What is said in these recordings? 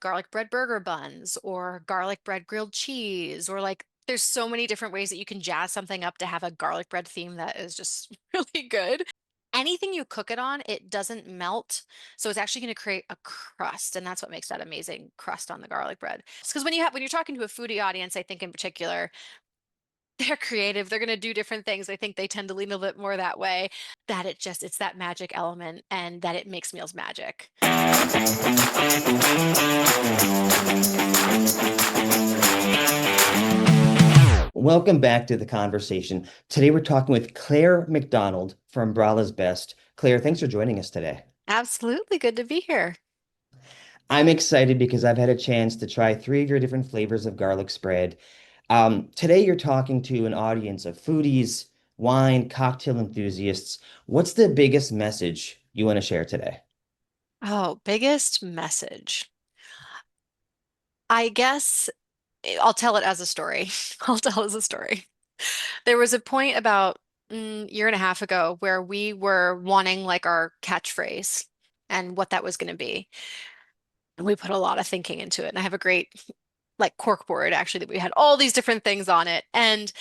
garlic bread burger buns or garlic bread grilled cheese, or like there's so many different ways that you can jazz something up to have a garlic bread theme that is just really good. Anything you cook it on, it doesn't melt. So it's actually going to create a crust. And that's what makes that amazing crust on the garlic bread. Because when you're talking to a foodie audience, I think in particular, they're creative. They're going to do different things. I think they tend to lean a little bit more that way, that it's that magic element and that it makes meals magic. Welcome back to the conversation. Today we're talking with Claire McDonald from Brala's Best. Claire, thanks for joining us today. Absolutely good to be here. I'm excited because I've had a chance to try three of your different flavors of garlic spread. Today you're talking to an audience of foodies, wine, cocktail enthusiasts. What's the biggest message you want to share today? Oh, biggest message. I guess I'll tell it as a story. I'll tell it as a story. There was a point about year and a half ago where we were wanting like our catchphrase and what that was going to be. And we put a lot of thinking into it. And I have a great like cork board actually that we had all these different things on it. And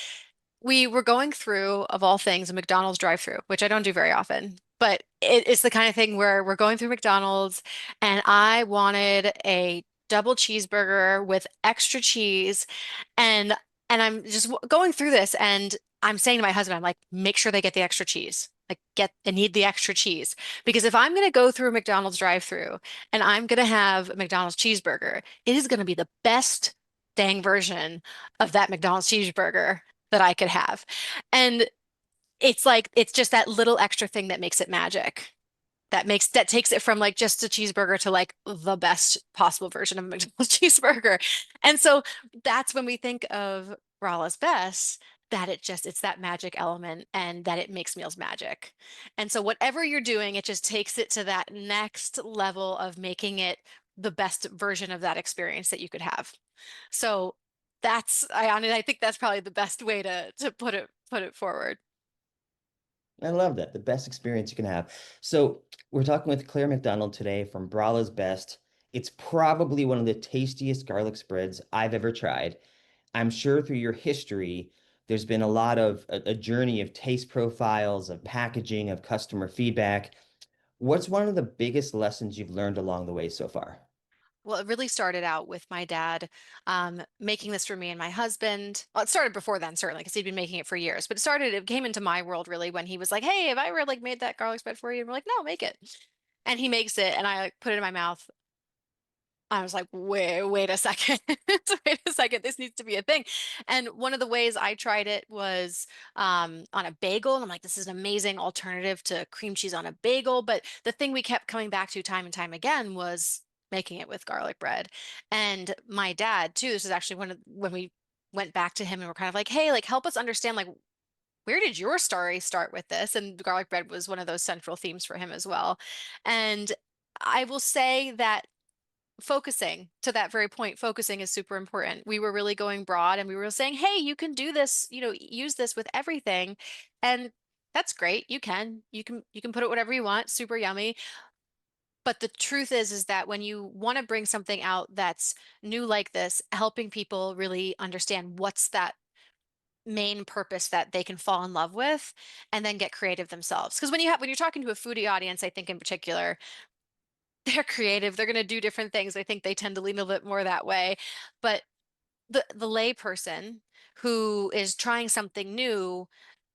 we were going through, of all things, a McDonald's drive-through, which I don't do very often. But it's the kind of thing where we're going through McDonald's and I wanted a double cheeseburger with extra cheese and I'm just going through this and I'm saying to my husband, I'm like, make sure they get the extra cheese. Like I need the extra cheese. Because if I'm going to go through a McDonald's drive-through and I'm going to have a McDonald's cheeseburger, it is going to be the best dang version of that McDonald's cheeseburger that I could have. And it's like it's just that little extra thing that makes it magic. That takes it from like just a cheeseburger to like the best possible version of a McDonald's cheeseburger. And so that's when we think of Rala's Best, that it's that magic element and that it makes meals magic. And so whatever you're doing, it just takes it to that next level of making it the best version of that experience that you could have. So I think that's probably the best way to put it forward. I love that. The best experience you can have. So, we're talking with Claire McDonald today from Brala's Best. It's probably one of the tastiest garlic spreads I've ever tried. I'm sure through your history, there's been a lot of a journey of taste profiles, of packaging, of customer feedback. What's one of the biggest lessons you've learned along the way so far? Well, it really started out with my dad making this for me and my husband. Well, it started before then, certainly, because he'd been making it for years. But it came into my world really when he was like, "Hey, have I ever like made that garlic spread for you?" And we're like, "No, make it." And he makes it, and I like put it in my mouth. I was like, wait a second. Wait a second. This needs to be a thing. And one of the ways I tried it was on a bagel. And I'm like, this is an amazing alternative to cream cheese on a bagel. But the thing we kept coming back to time and time again was making it with garlic bread. And my dad, too, this is actually one of when we went back to him and we're kind of like, hey, like help us understand like where did your story start with this? And garlic bread was one of those central themes for him as well. And I will say that focusing to that very point, focusing is super important. We were really going broad and we were saying, hey, you can do this, use this with everything. And that's great. You can put it whatever you want, super yummy. But the truth is that when you want to bring something out that's new like this, helping people really understand what's that main purpose that they can fall in love with and then get creative themselves. Because when you're talking to a foodie audience, I think in particular, they're creative. They're going to do different things. I think they tend to lean a little bit more that way. But the lay person who is trying something new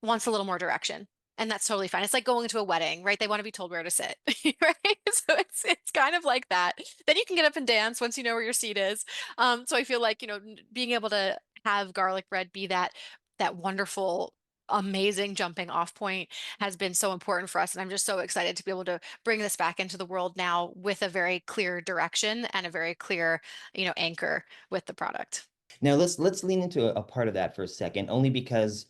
wants a little more direction. And that's totally fine. It's like going to a wedding, right? They want to be told where to sit, right? So it's kind of like that. Then you can get up and dance once you know where your seat is. So I feel like, being able to have garlic bread be that wonderful, amazing jumping off point has been so important for us. And I'm just so excited to be able to bring this back into the world now with a very clear direction and a very clear, anchor with the product. Now let's lean into a part of that for a second, only because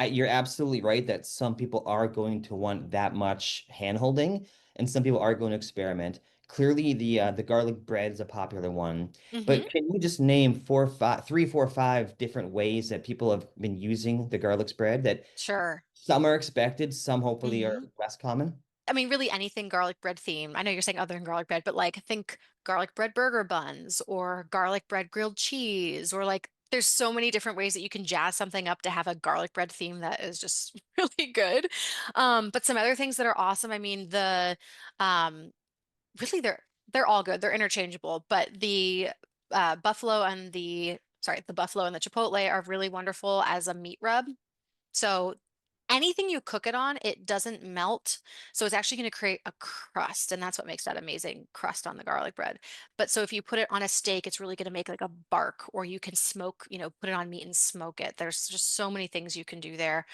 you're absolutely right that some people are going to want that much hand-holding, and some people are going to experiment. Clearly, the garlic bread is a popular one, Hmm. but can you just name three, four, five different ways that people have been using the garlic spread that Sure. some are expected, some hopefully are Hmm. less common? I mean, really anything garlic bread themed. I know you're saying other than garlic bread, but like think garlic bread burger buns or garlic bread grilled cheese, or like there's so many different ways that you can jazz something up to have a garlic bread theme that is just really good. But some other things that are awesome, I mean, um, really they're all good. They're interchangeable, but the buffalo and the chipotle are really wonderful as a meat rub. So anything you cook it on, it doesn't melt. So it's actually going to create a crust, and that's what makes that amazing crust on the garlic bread. But so if you put it on a steak, it's really going to make like a bark, or you can smoke, put it on meat and smoke it. There's just so many things you can do there.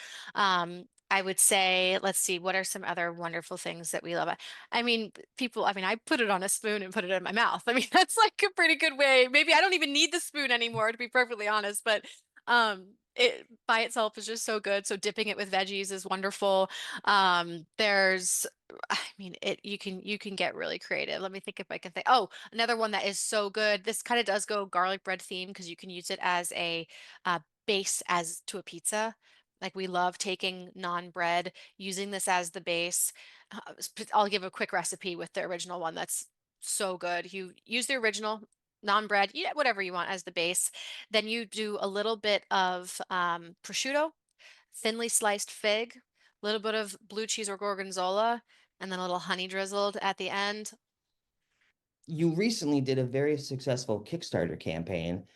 I would say, let's see, what are some other wonderful things that we love? I mean, I put it on a spoon and put it in my mouth. I mean, that's like a pretty good way. Maybe I don't even need the spoon anymore, to be perfectly honest, but it by itself is just so good. So dipping it with veggies is wonderful. There's I mean it you can get really creative. Let me think if I can think. Oh, another one that is so good. This kind of does go garlic bread theme because you can use it as a base as to a pizza. Like we love taking non-bread, using this as the base. I'll give a quick recipe with the original one that's so good. You use the original non-bread, yeah, whatever you want as the base. Then you do a little bit of prosciutto, thinly sliced fig, a little bit of blue cheese or gorgonzola, and then a little honey drizzled at the end. You recently did a very successful Kickstarter campaign.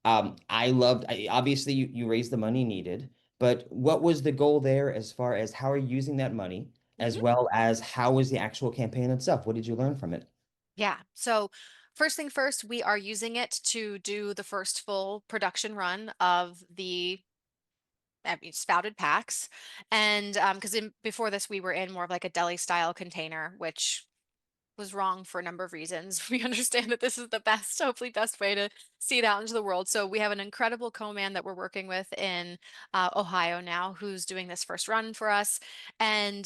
Obviously you raised the money needed, but what was the goal there as far as how are you using that money, as Mhm. well as how was the actual campaign itself? What did you learn from it? Yeah. So first thing first, we are using it to do the first full production run of the spouted packs. And because before this, we were in more of like a deli style container, which was wrong for a number of reasons. We understand that this is the best, hopefully best way to see it out into the world. So we have an incredible co-man that we're working with in Ohio now, who's doing this first run for us. And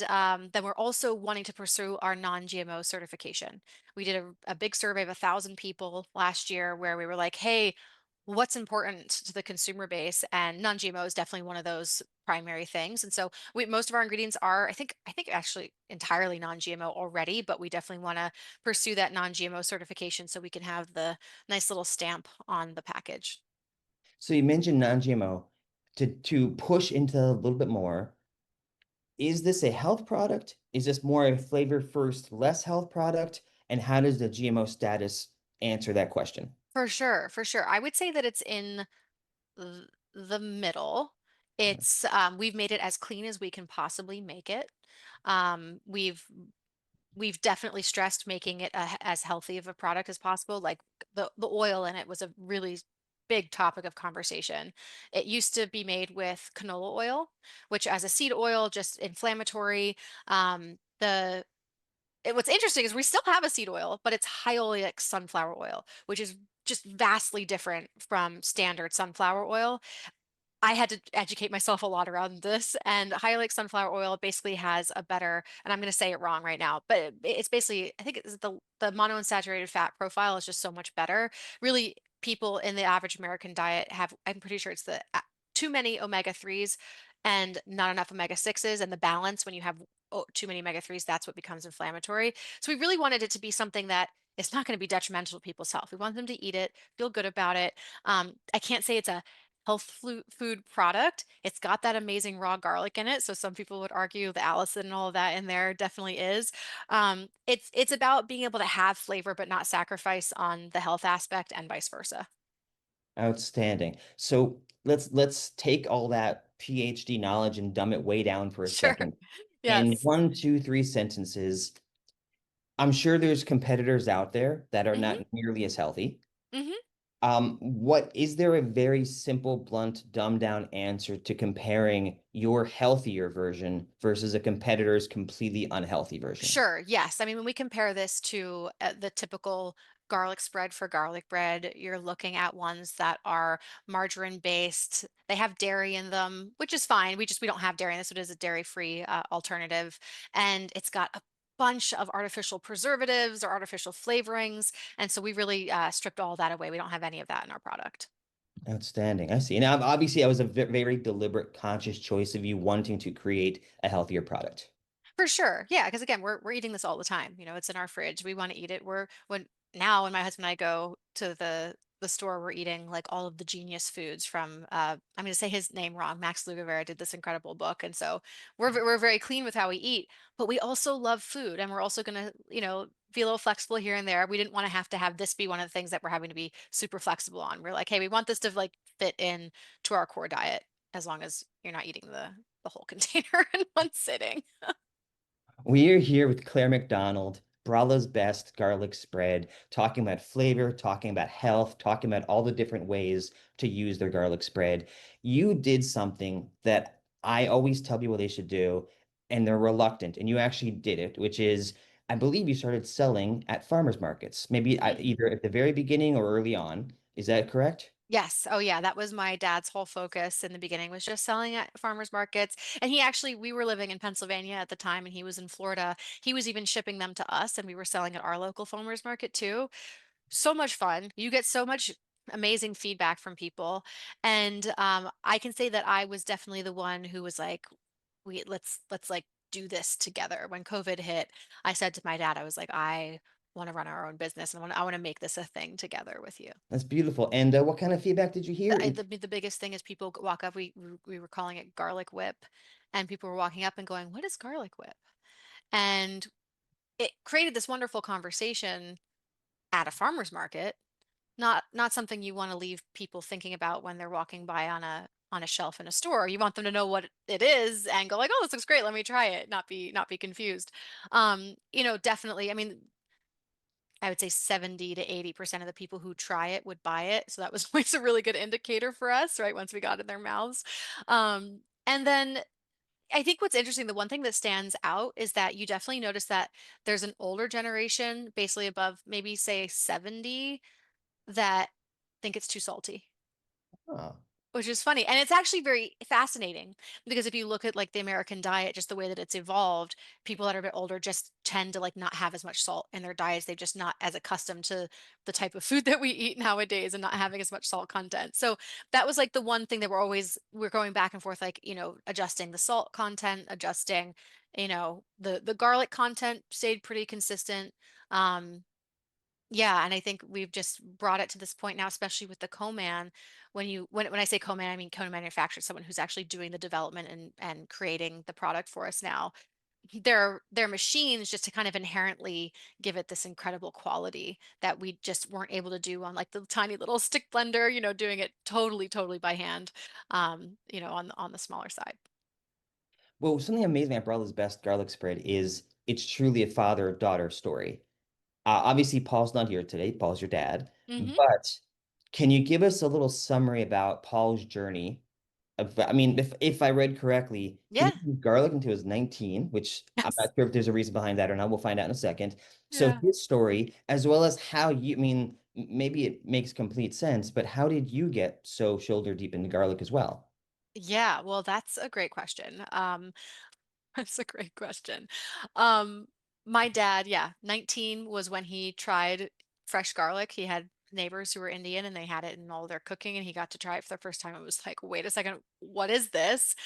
then we're also wanting to pursue our non-GMO certification. We did a big survey of 1,000 people last year where we were like, hey, what's important to the consumer base, and non-GMO is definitely one of those primary things. And so most of our ingredients are, I think actually entirely non-GMO already, but we definitely want to pursue that non-GMO certification so we can have the nice little stamp on the package. So you mentioned non-GMO. To push into a little bit more, is this a health product? Is this more a flavor first, less health product? And how does the GMO status answer that question? For sure, for sure. I would say that it's in the middle. We've made it as clean as we can possibly make it. We've definitely stressed making it as healthy of a product as possible. Like the oil in it was a really big topic of conversation. It used to be made with canola oil, which as a seed oil, just inflammatory. What's interesting is we still have a seed oil, but it's high-oleic sunflower oil, which is just vastly different from standard sunflower oil. I had to educate myself a lot around this, and high-oleic sunflower oil basically has a better, and I'm going to say it wrong right now, but it's basically, I think it's the monounsaturated fat profile is just so much better. Really, people in the average American diet have, I'm pretty sure it's too many omega-3s and not enough omega-6s, and the balance when you have too many omega-3s, that's what becomes inflammatory. So we really wanted it to be something that it's not going to be detrimental to people's health. We want them to eat it, feel good about it. I can't say it's a food product. It's got that amazing raw garlic in it. So some people would argue the allicin and all of that in there definitely is. It's about being able to have flavor but not sacrifice on the health aspect and vice versa. Outstanding. So let's take all that PhD knowledge and dumb it way down for a Sure. second. In Yes. one, two, three sentences, I'm sure there's competitors out there that are hmm not nearly as healthy. hmm What is there a very simple, blunt, dumbed down answer to comparing your healthier version versus a competitor's completely unhealthy version? Sure. Yes. I mean, when we compare this to the typical garlic spread for garlic bread, you're looking at ones that are margarine based. They have dairy in them, which is fine. We don't have dairy in this. So it is a dairy-free alternative, and it's got a bunch of artificial preservatives or artificial flavorings. And so we really stripped all that away. We don't have any of that in our product. Outstanding. I see. Now, obviously, I was a very deliberate, conscious choice of you wanting to create a healthier product. For sure. Yeah, because again, we're eating this all the time. It's in our fridge. We want to eat it. now when my husband and I go to the store, we're eating like all of the genius foods from I'm going to say his name wrong. Max Lugavere did this incredible book, and so we're very clean with how we eat, but we also love food, and we're also going to be a little flexible here and there. We didn't want to have this be one of the things that we're having to be super flexible on. We're like, hey, we want this to like fit in to our core diet as long as you're not eating the whole container in one sitting. We are here with Claire McDonald, Brala's Best garlic spread, talking about flavor, talking about health, talking about all the different ways to use their garlic spread. You did something that I always tell people they should do, and they're reluctant, and you actually did it, which is, I believe you started selling at farmers markets, maybe either at the very beginning or early on. Is that correct? Yes. Oh, yeah. That was my dad's whole focus in the beginning was just selling at farmers markets. And he actually, we were living in Pennsylvania at the time and he was in Florida. He was even shipping them to us and we were selling at our local farmers market too. So much fun. You get so much amazing feedback from people. And I can say that I was definitely the one who was like, let's like do this together. When COVID hit, I said to my dad, I was like, I want to run our own business and I want to make this a thing together with you. That's beautiful. And what kind of feedback did you hear? The biggest thing is people walk up. We were calling it garlic whip, and people were walking up and going, "What is garlic whip?" And it created this wonderful conversation at a farmer's market. Not something you want to leave people thinking about when they're walking by on a shelf in a store. You want them to know what it is and go like, "Oh, this looks great. Let me try it." Not be confused. Definitely. I mean, I would say 70 to 80% of the people who try it would buy it. So that was always a really good indicator for us, right? Once we got it in their mouths. And then I think what's interesting, the one thing that stands out is that you definitely notice that there's an older generation, basically above maybe say 70, that think it's too salty. Oh. Which is funny, and it's actually very fascinating because if you look at, like, the American diet, just the way that it's evolved, people that are a bit older just tend to, like, not have as much salt in their diets. They're just not as accustomed to the type of food that we eat nowadays and not having as much salt content. So, that was, like, the one thing that we're going back and forth, like, adjusting the salt content, adjusting, the garlic content stayed pretty consistent. Um, yeah, and I think we've just brought it to this point now, especially with the co-man. When I say co-man, I mean co-manufacturer, someone who's actually doing the development and creating the product for us now. Their machines just to kind of inherently give it this incredible quality that we just weren't able to do on like the tiny little stick blender, doing it totally by hand, on the smaller side. Well, something amazing about Brother's Best garlic spread is it's truly a father-daughter story. Obviously, Paul's not here today. Paul's your dad. Hmm. But can you give us a little summary about Paul's journey? I mean, if I read correctly, he Yeah. didn't use garlic until he was 19, which I'm Yes. not sure if there's a reason behind that or not. We'll find out in a second. So Yeah. his story, as well as how you, I mean, maybe it makes complete sense, but how did you get so shoulder deep into garlic as well? Yeah, well, that's a great question. That's a great question. Um, my dad, yeah, 19 was when he tried fresh garlic. He had neighbors who were Indian and they had it in all their cooking and he got to try it for the first time. It was like, wait a second, what is this?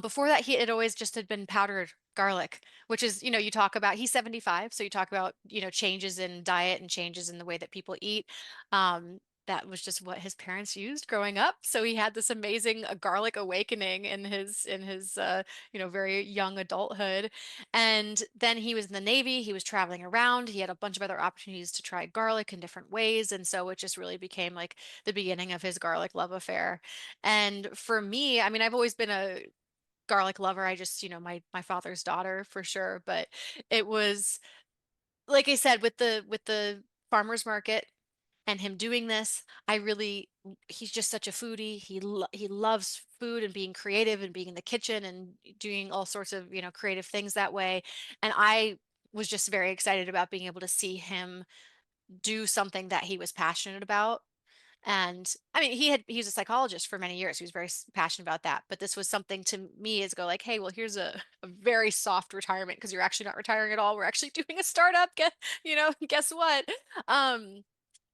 Before that, he had always just had been powdered garlic, which is, you talk about, he's 75. So you talk about, changes in diet and changes in the way that people eat. That was just what his parents used growing up. So he had this amazing garlic awakening in his very young adulthood. And then he was in the Navy, he was traveling around, he had a bunch of other opportunities to try garlic in different ways. And so it just really became like the beginning of his garlic love affair. And for me, I mean, I've always been a garlic lover. I just, my father's daughter for sure. But it was, like I said, with the farmer's market and him doing this, he's just such a foodie. He loves food and being creative and being in the kitchen and doing all sorts of, creative things that way. And I was just very excited about being able to see him do something that he was passionate about. And I mean, he was a psychologist for many years. He was very passionate about that. But this was something to me is go like, hey, well, here's a very soft retirement because you're actually not retiring at all. We're actually doing a startup. Guess what? Um,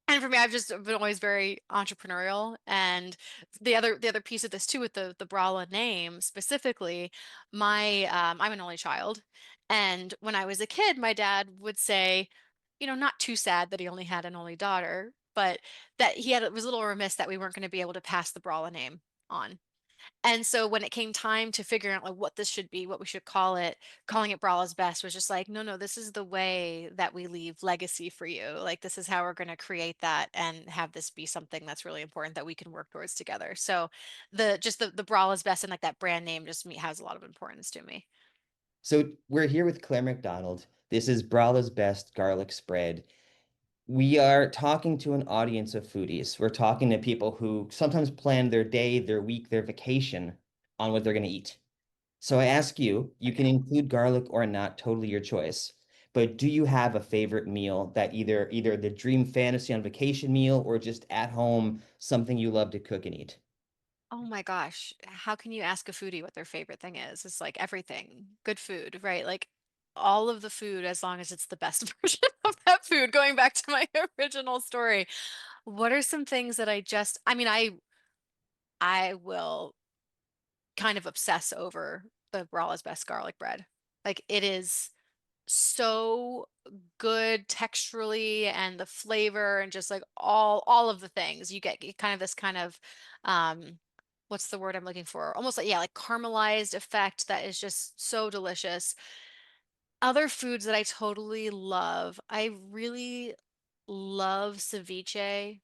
and for me, I've just been always very entrepreneurial. And the other piece of this too, with the Brala name specifically, I'm an only child, and when I was a kid, my dad would say, not too sad that he only had an only daughter, but that he had it was a little remiss that we weren't going to be able to pass the Brala name on. And so when it came time to figuring out like what this should be, what we should call it, calling it Brawl's Best was just like, no, no, this is the way that we leave legacy for you. Like this is how we're going to create that and have this be something that's really important that we can work towards together. So the Brawl's Best and like that brand name just me has a lot of importance to me. So we're here with Claire McDonald. This is Brala's Best Garlic Spread. We are talking to an audience of foodies. We're talking to people who sometimes plan their day, their week, their vacation on what they're going to eat. So I ask you, you can include garlic or not, totally your choice. But do you have a favorite meal that either the dream fantasy on vacation meal or just at home, something you love to cook and eat? Oh my gosh, how can you ask a foodie what their favorite thing is? It's like everything, good food, right? Like all of the food, as long as it's the best version of that food. Going back to my original story, what are some things that I mean, I will kind of obsess over the Brawl's Best garlic bread. Like it is so good texturally and the flavor and just like all of the things you get kind of this kind of what's the word I'm looking for? Almost like yeah, like caramelized effect that is just so delicious. Other foods that I totally love. I really love ceviche.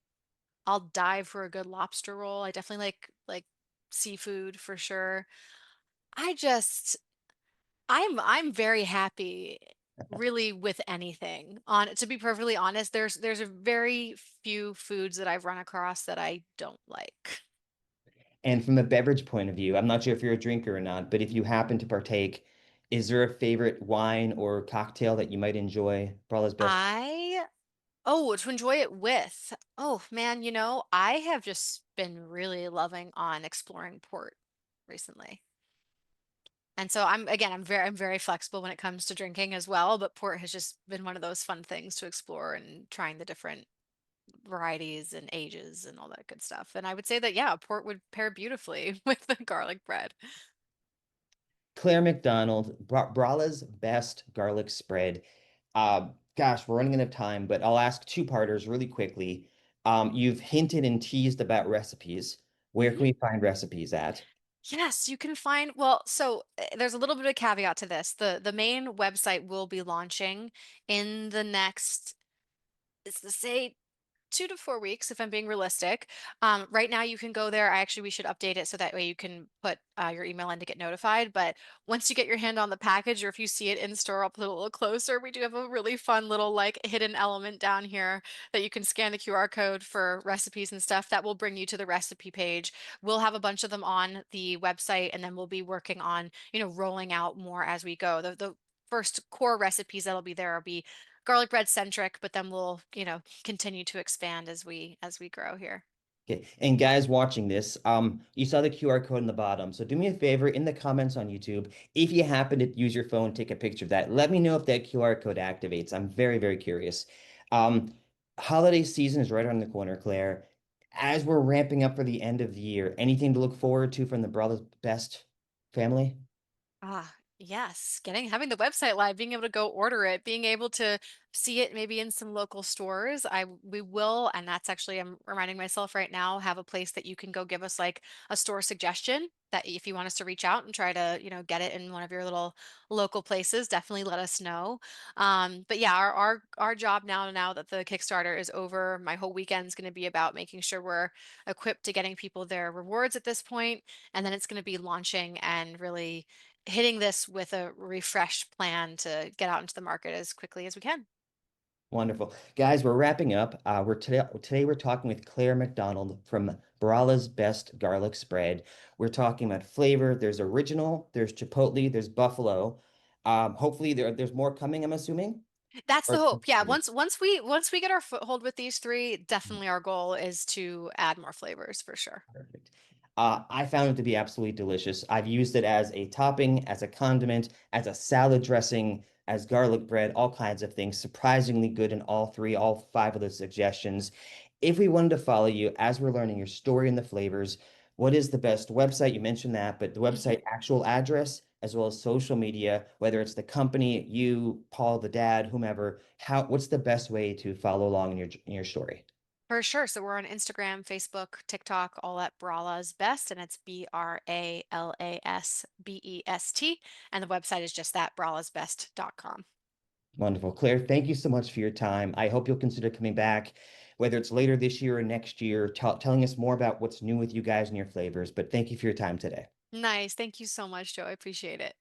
I'll dive for a good lobster roll. I definitely like seafood for sure. I just I'm very happy really with anything. On to be perfectly honest, there's a very few foods that I've run across that I don't like. And from a beverage point of view, I'm not sure if you're a drinker or not, but if you happen to partake, is there a favorite wine or cocktail that you might enjoy? Brala's best. I Oh, to enjoy it with. Oh man, I have just been really loving on exploring port recently. And so I'm very flexible when it comes to drinking as well, but port has just been one of those fun things to explore and trying the different varieties and ages and all that good stuff. And I would say that, yeah, port would pair beautifully with the garlic bread. Claire McDonald, Brala's best garlic spread. Gosh, we're running out of time, but I'll ask two-parters really quickly. You've hinted and teased about recipes. Where can Mhm. we find recipes at? Yes, you can find, well, so there's a little bit of caveat to this. The main website will be launching in the next, it's to say 2 to 4 weeks, if I'm being realistic. Right now, you can go there. We should update it so that way you can put your email in to get notified. But once you get your hand on the package, or if you see it in store, I'll put it a little closer. We do have a really fun little like hidden element down here that you can scan the QR code for recipes and stuff that will bring you to the recipe page. We'll have a bunch of them on the website, and then we'll be working on, rolling out more as we go. The first core recipes that'll be there will be garlic bread centric, but then we'll, continue to expand as we grow here. Okay. And guys watching this, you saw the QR code in the bottom. So do me a favor in the comments on YouTube, if you happen to use your phone, take a picture of that. Let me know if that QR code activates. I'm very, very curious. Um, Holiday season is right around the corner, Claire. As we're ramping up for the end of the year, anything to look forward to from the Brother's Best family? Yes, having the website live, being able to go order it, being able to see it maybe in some local stores. We will, and that's actually I'm reminding myself right now, have a place that you can go give us like a store suggestion that if you want us to reach out and try to, get it in one of your little local places, definitely let us know. But yeah, our job now that the Kickstarter is over, my whole weekend is going to be about making sure we're equipped to getting people their rewards at this point, and then it's going to be launching and really hitting this with a refreshed plan to get out into the market as quickly as we can. Wonderful. Guys, we're wrapping up. Today we're talking with Claire McDonald from Brala's Best Garlic Spread. We're talking about flavor. There's original, there's chipotle, there's buffalo. Hopefully there's more coming, I'm assuming. That's the Or hope. Yeah, once we get our foothold with these three, definitely our goal is to add more flavors for sure. perfect. I found it to be absolutely delicious. I've used it as a topping, as a condiment, as a salad dressing, as garlic bread, all kinds of things. Surprisingly good in all five of the suggestions. If we wanted to follow you as we're learning your story and the flavors, what is the best website? You mentioned that, but the Mhm. website actual address as well as social media, whether it's the company, you, Paul, the dad, whomever, what's the best way to follow along in your story? For sure. So we're on Instagram, Facebook, TikTok, all at Brala's Best, and it's BRALASBEST. And the website is just that, bralasbest.com. Wonderful. Claire, thank you so much for your time. I hope you'll consider coming back, whether it's later this year or next year, telling us more about what's new with you guys and your flavors. But thank you for your time today. Nice. Thank you so much, Joe. I appreciate it.